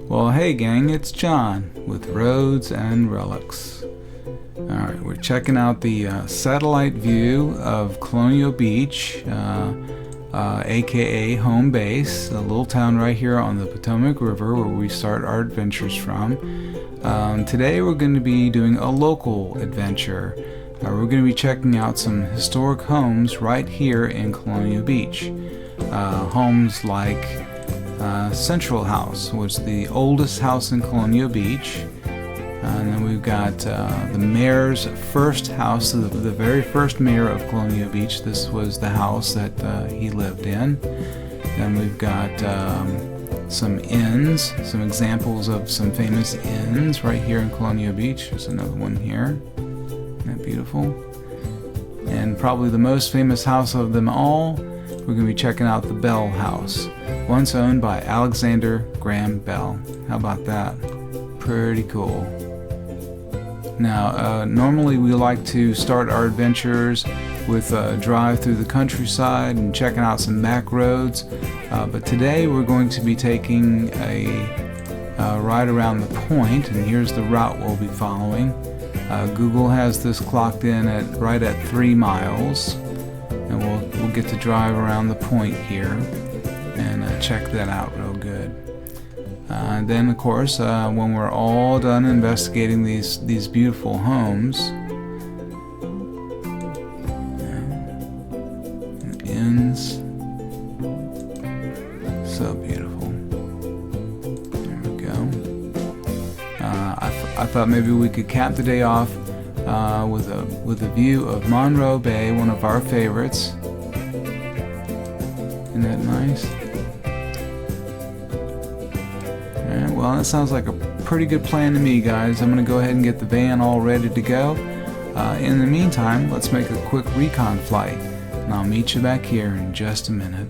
Well, hey gang, it's John with Roads and Relics. Alright, we're checking out the satellite view of Colonial Beach, aka home base, a little town right here on the Potomac River where we start our adventures from. Today we're going to be doing a local adventure. We're going to be checking out some historic homes right here in Colonial Beach. Homes like Central House, was the oldest house in Colonial Beach. And then we've got the mayor's first house, the very first mayor of Colonial Beach. This was the house that he lived in. Then we've got some inns, some examples of some famous inns right here in Colonial Beach. There's another one here. Isn't that beautiful? And probably the most famous house of them all, we're going to be checking out the Bell House, once owned by Alexander Graham Bell. How about that? Pretty cool. Now, normally we like to start our adventures with a drive through the countryside and checking out some back roads, but today we're going to be taking a ride around the point, and here's the route we'll be following. Google has this clocked in at right at 3 miles, and we'll get to drive around the point here and check that out real good. And then, of course, when we're all done investigating these beautiful homes, and inns, so beautiful. There we go. I thought maybe we could cap the day off with a view of Monroe Bay, one of our favorites. Isn't that nice? Alright, well, that sounds like a pretty good plan to me, guys. I'm going to go ahead and get the van all ready to go. In the meantime, let's make a quick recon flight, and I'll meet you back here in just a minute.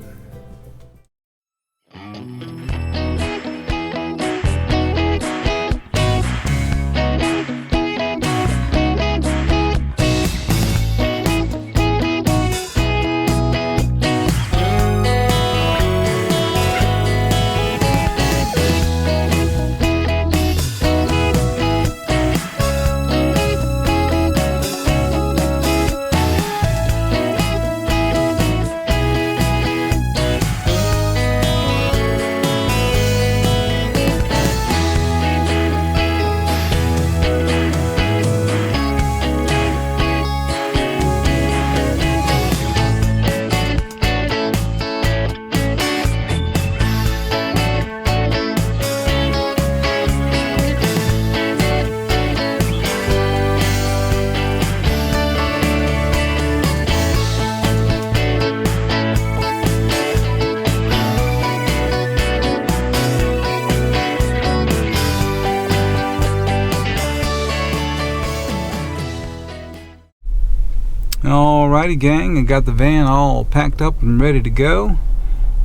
Alrighty gang, I got the van all packed up and ready to go.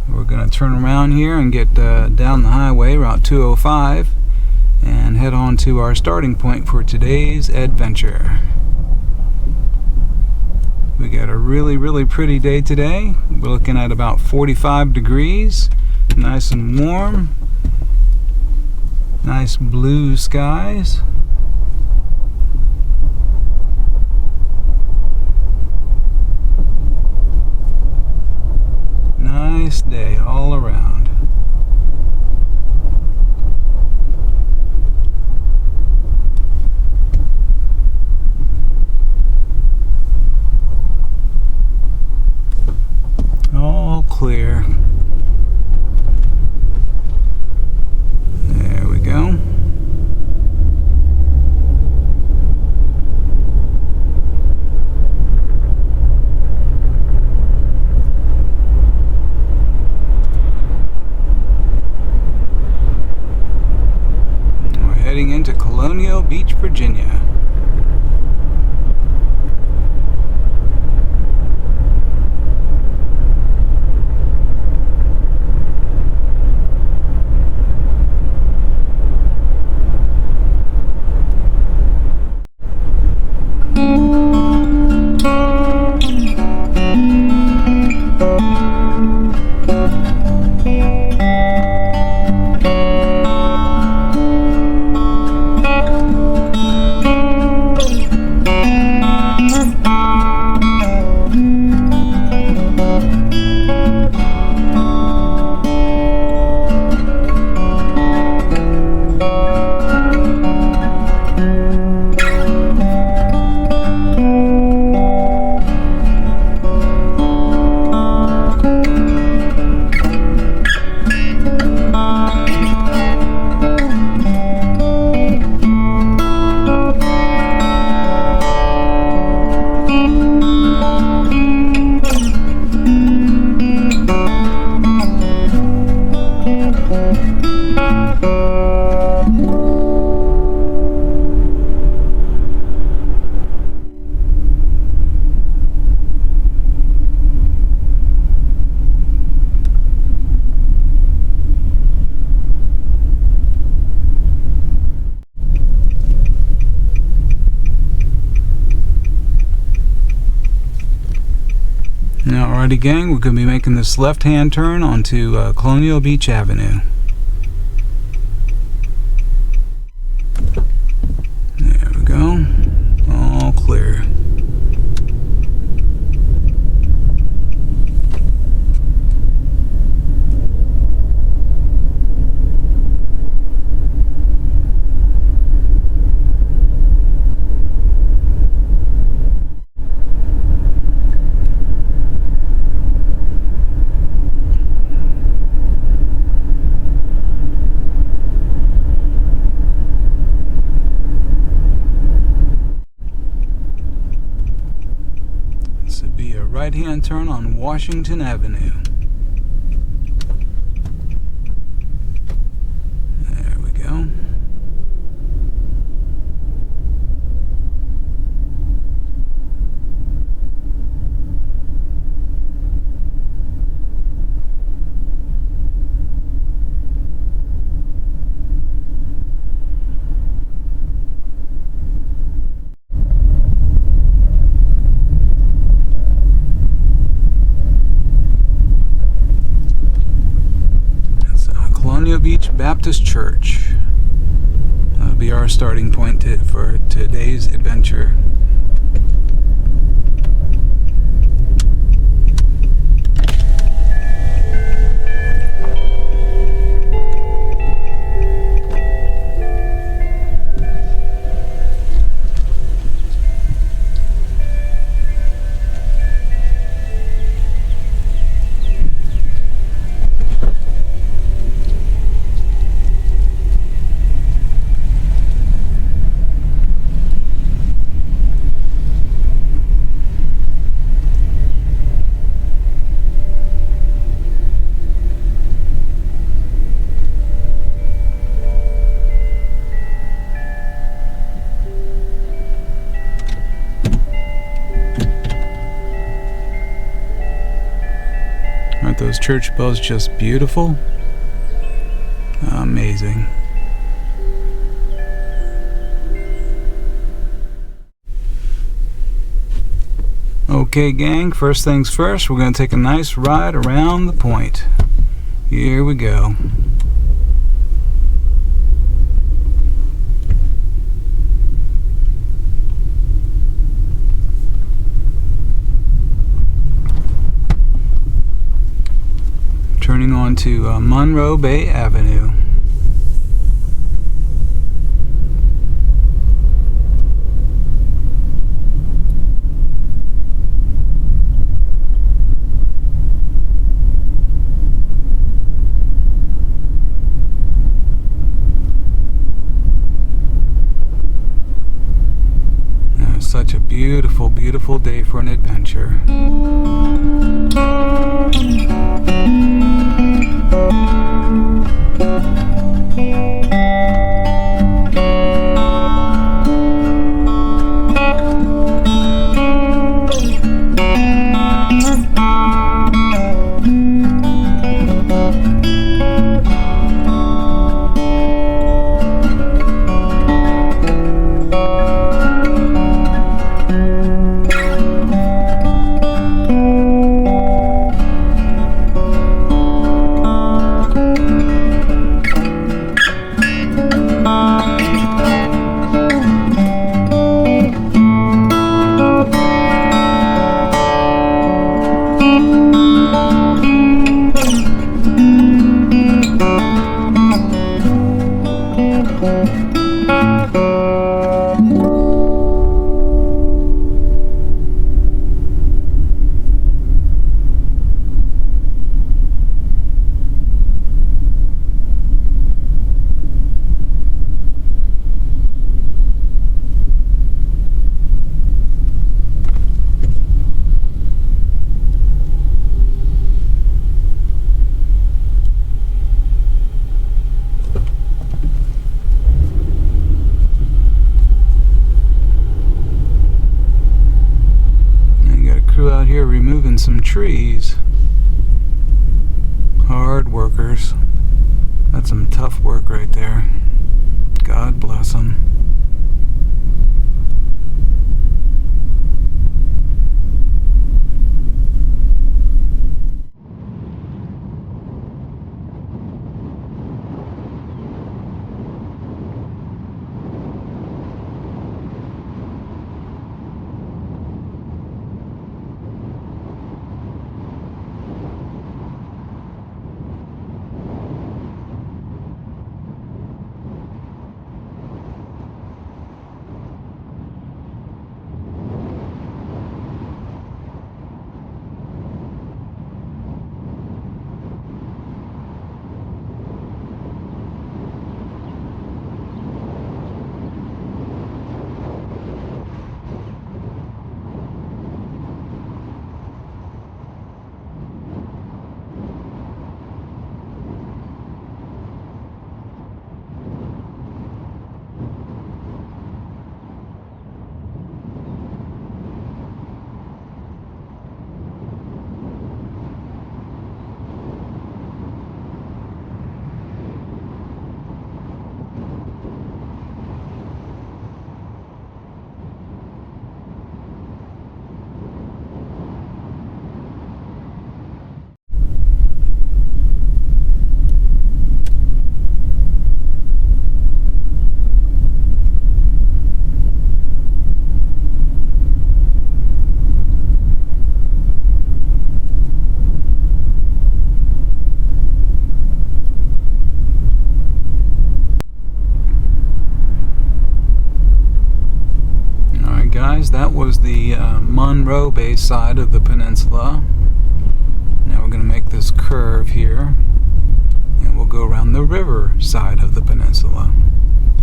We're going to turn around here and get down the highway, Route 205, and head on to our starting point for today's adventure. We got a really pretty day today. We're looking at about 45 degrees, nice and warm, nice blue skies. Nice day all around. All clear. There we go. Heading into Colonial Beach, Virginia. Alrighty gang, we're going to be making this left-hand turn onto Colonial Beach Avenue. There we go. All clear. This would be a right-hand turn on Washington Avenue. There we go. Colonial Beach Baptist Church. That'll be our starting point for today's adventure. Aren't those church bells just beautiful? Amazing. Okay gang, first things first, we're going to take a nice ride around the point. Here we go. Turning on to Monroe Bay Avenue. Such a beautiful, beautiful day for an adventure. Out here removing some trees. Hard workers. That's some tough work right there. God bless them. guys, that was the Monroe Bay side of the peninsula. Now we're going to make this curve here, and we'll go around the river side of the peninsula.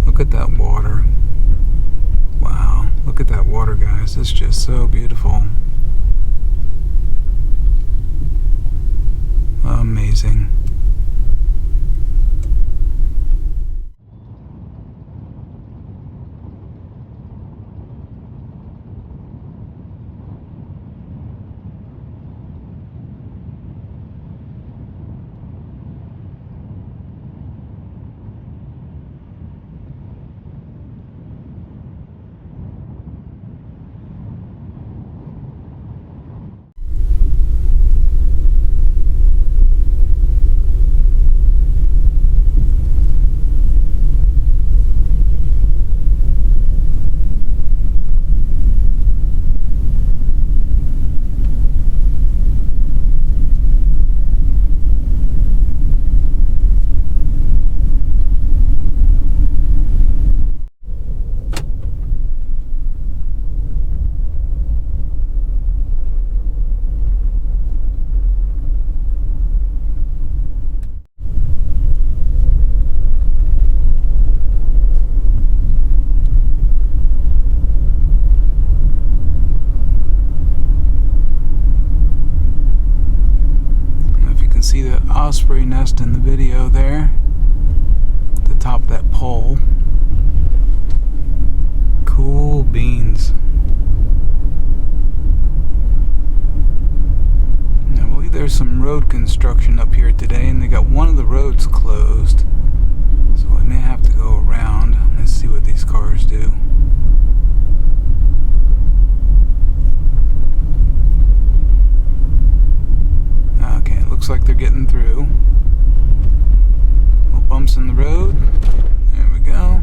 Look at that water. Wow, look at that water, guys. It's just so beautiful. Amazing. See that osprey nest in the video there at the top of that pole. Cool beans. I believe there's some road construction up here today, and they got one of the roads closed, so I may have to go around. Let's see what these cars do. Looks like they're getting through. Little bumps in the road. There we go.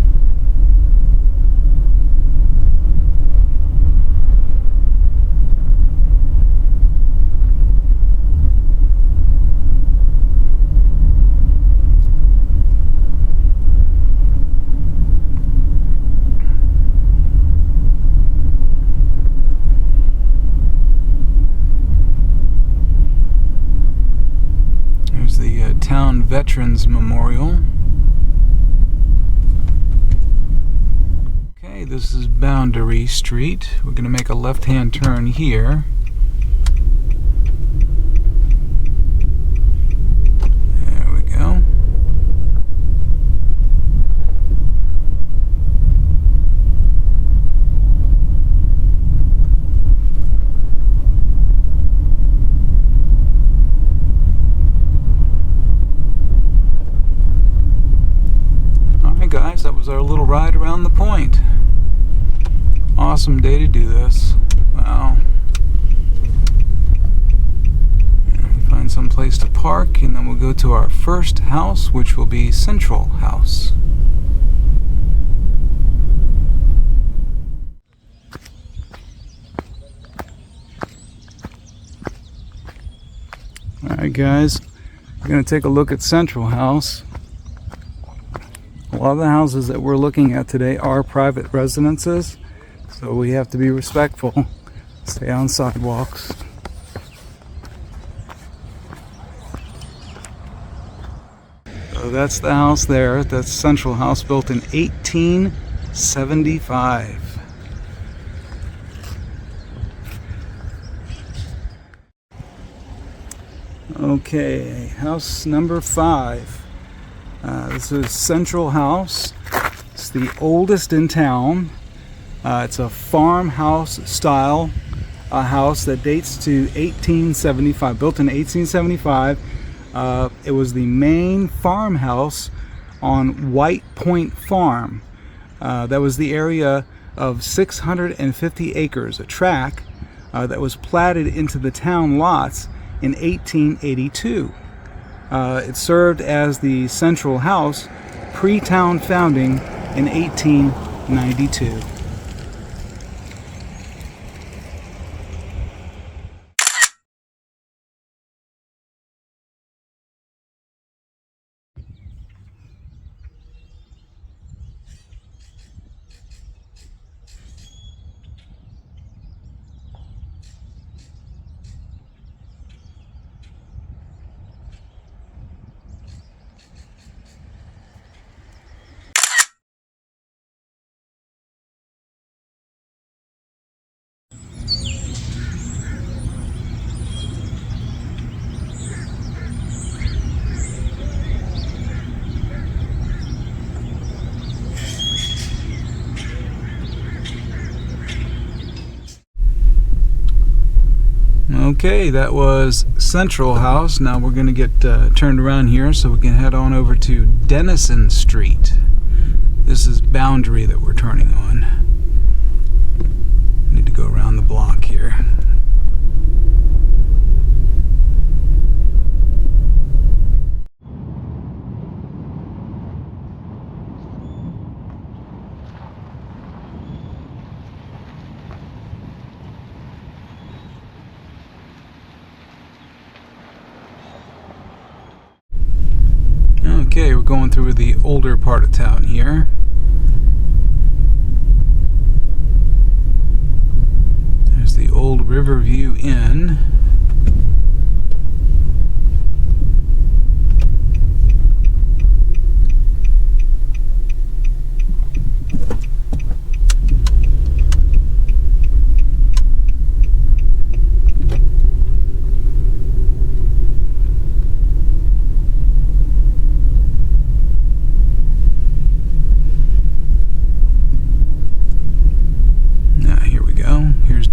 The Town Veterans Memorial. Okay, this is Boundary Street. We're going to make a left-hand turn here. There we go. Guys, that was our little ride around the point. Awesome day to do this. Wow. And we find some place to park, and then we'll go to our first house, which will be Central House. Alright guys, we're going to take a look at Central House. A lot of the houses that we're looking at today are private residences, so we have to be respectful, stay on sidewalks. So that's the house there. That's Central House, built in 1875. Okay, house number 5. This is Central House. It's the oldest in town. It's a farmhouse style house that dates to 1875, built in 1875. It was the main farmhouse on White Point Farm. That was the area of 650 acres, a tract that was platted into the town lots in 1882. It served as the Central House pre-town founding in 1892. Okay, that was Central House. Now we're going to get turned around here so we can head on over to Denison Street. This is Boundary that we're turning on. Need to go around the block here. Okay, we're going through the older part of town here. There's the old Riverview Inn.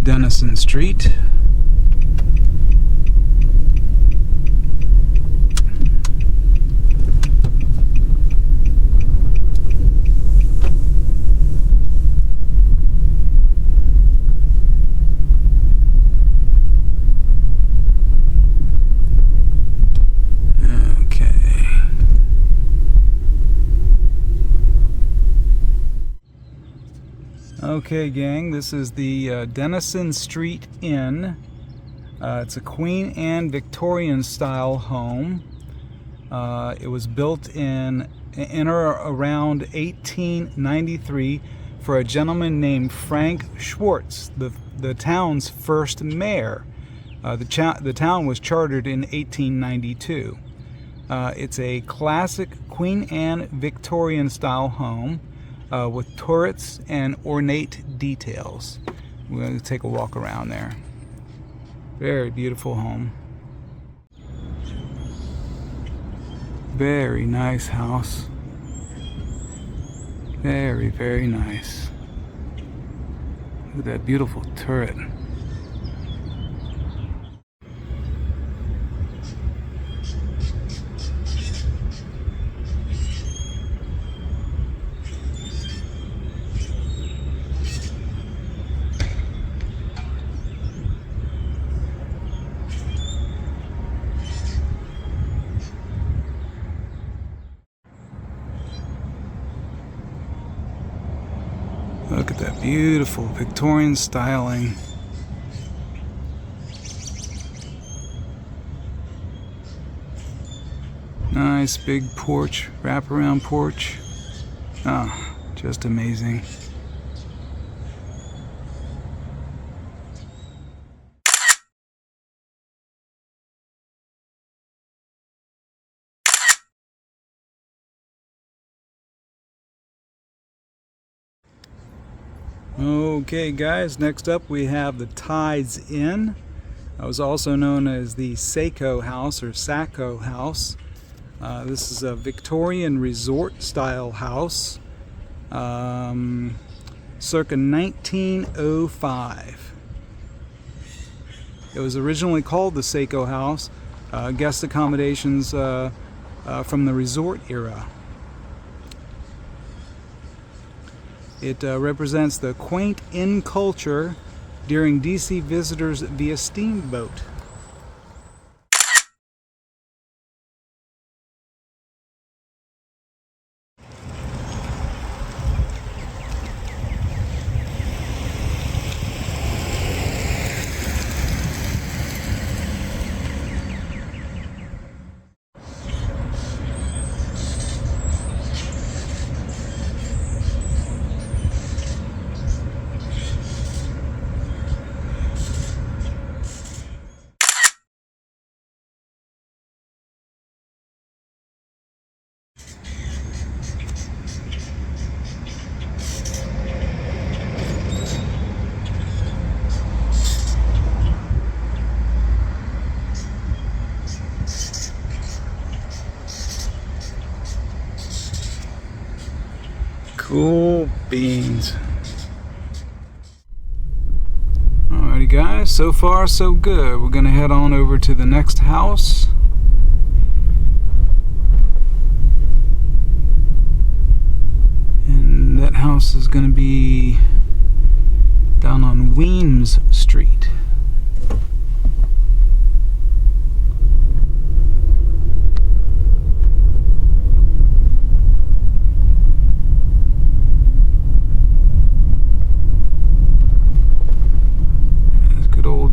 Denison Street. Okay, gang, this is the Denison Street Inn. It's a Queen Anne Victorian style home. It was built in or around 1893 for a gentleman named Frank Schwartz, the town's first mayor. The town was chartered in 1892. It's a classic Queen Anne Victorian style home. With turrets and ornate details. We're going to take a walk around there. Very beautiful home. Very nice house. Very, very nice. Look at that beautiful turret. Look at that beautiful Victorian styling. Nice big porch, wraparound porch. Oh, just amazing. Okay guys, next up we have the Tides Inn. It was also known as the SACO House or SACO House. This is a Victorian resort style house, circa 1905. It was originally called the SACO House, guest accommodations from the resort era. It represents the quaint inn culture during DC visitors via steamboat. Cool beans. Alrighty guys, so far so good. We're gonna head on over to the next house. And that house is gonna be down on Weems Street.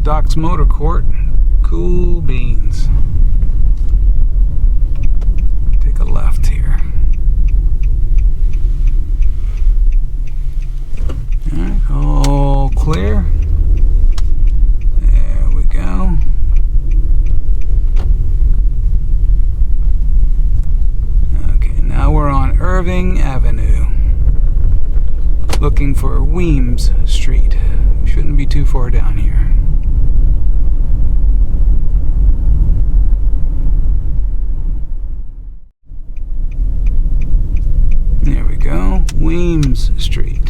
Doc's Motor Court, cool beans. Take a left here. Alright, all clear. There we go. Okay, now we're on Irving Avenue, looking for Weems Street. We shouldn't be too far down here. There we go, Weems Street.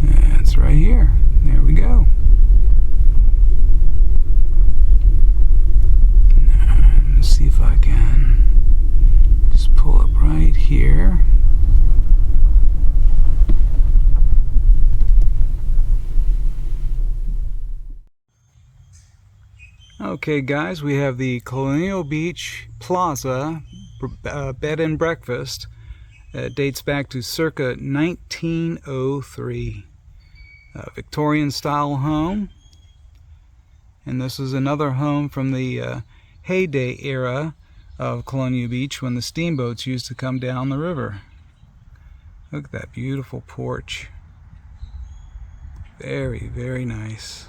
That's right here. There we go. Now, let's see if I can just pull up right here. Okay guys, we have the Colonial Beach Plaza bed and breakfast. It dates back to circa 1903. Victorian style home. And this is another home from the heyday era of Colonial Beach, when the steamboats used to come down the river. Look at that beautiful porch. Very, very nice.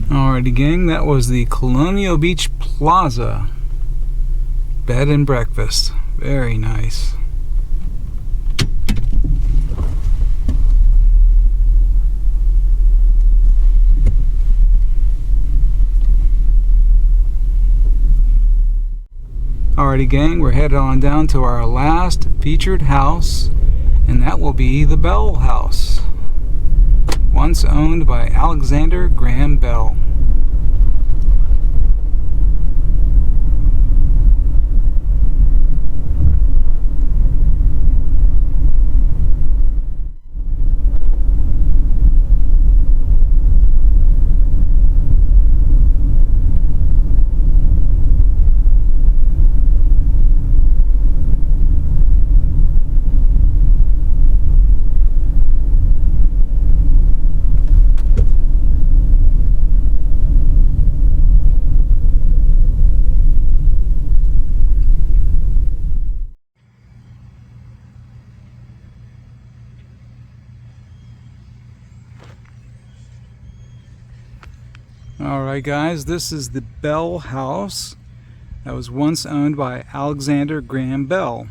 Alrighty gang, that was the Colonial Beach Plaza bed and breakfast. Very nice. Alrighty gang, we're headed on down to our last featured house, and that will be the Bell House, once owned by Alexander Graham Bell. Alright guys, this is the Bell House that was once owned by Alexander Graham Bell.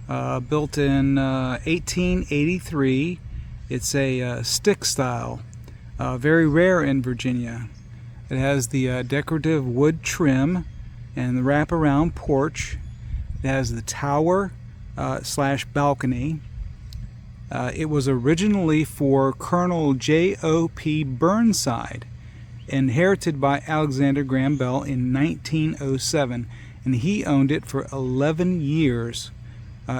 Built in 1883. It's a stick style, very rare in Virginia. It has the decorative wood trim and the wraparound porch. It has the tower slash balcony. It was originally for Colonel J.O.P. Burnside, inherited by Alexander Graham Bell in 1907, and he owned it for 11 years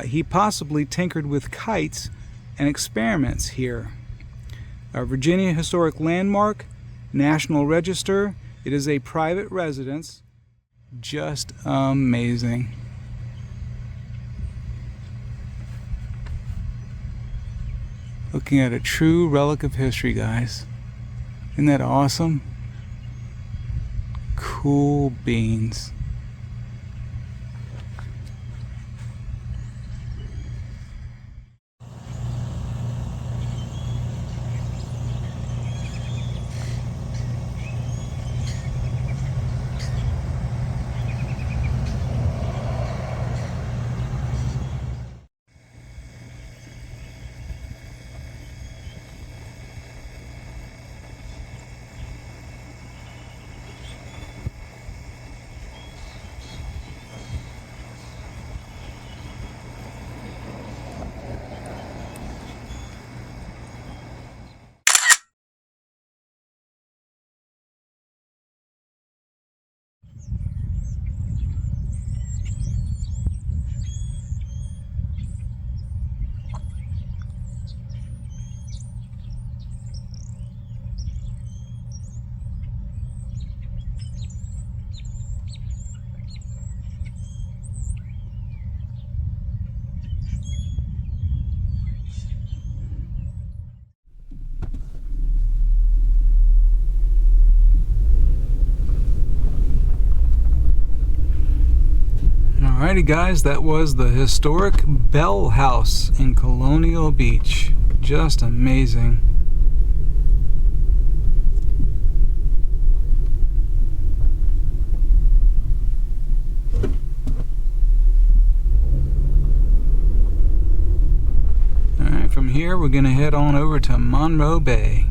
He possibly tinkered with kites and experiments here. A Virginia Historic Landmark, National Register. It is a private residence. Just amazing. Looking at a true relic of history, guys. Isn't that awesome? Cool beans. Alrighty guys, that was the historic Bell House in Colonial Beach. Just amazing. Alright, from here we're going to head on over to Monroe Bay.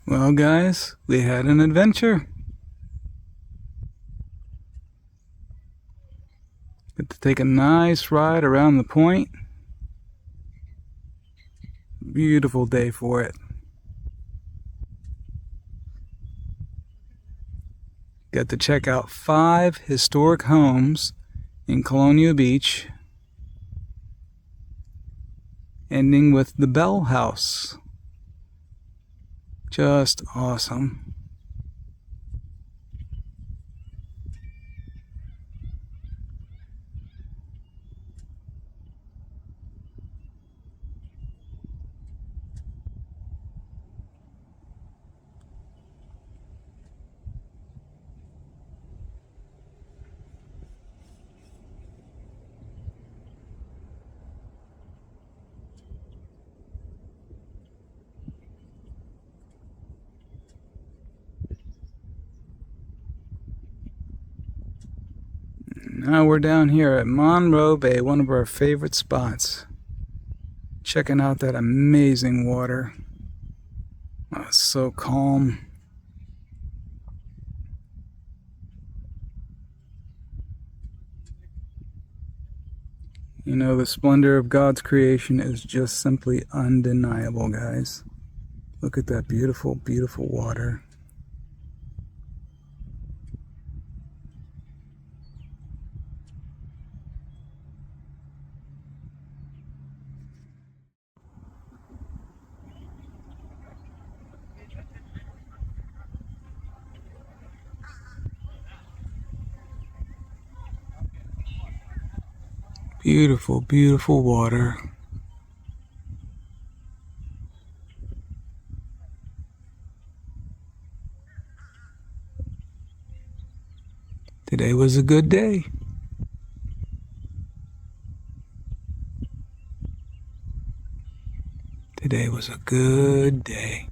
Well guys, we had an adventure. Get to take a nice ride around the point. Beautiful day for it. Got to check out 5 historic homes in Colonial Beach, ending with the Bell House. Just awesome. Now we're down here at Monroe Bay, one of our favorite spots. Checking out that amazing water. Oh, it's so calm. You know, the splendor of God's creation is just simply undeniable, guys. Look at that beautiful, beautiful water. Beautiful, beautiful water. Today was a good day. Today was a good day.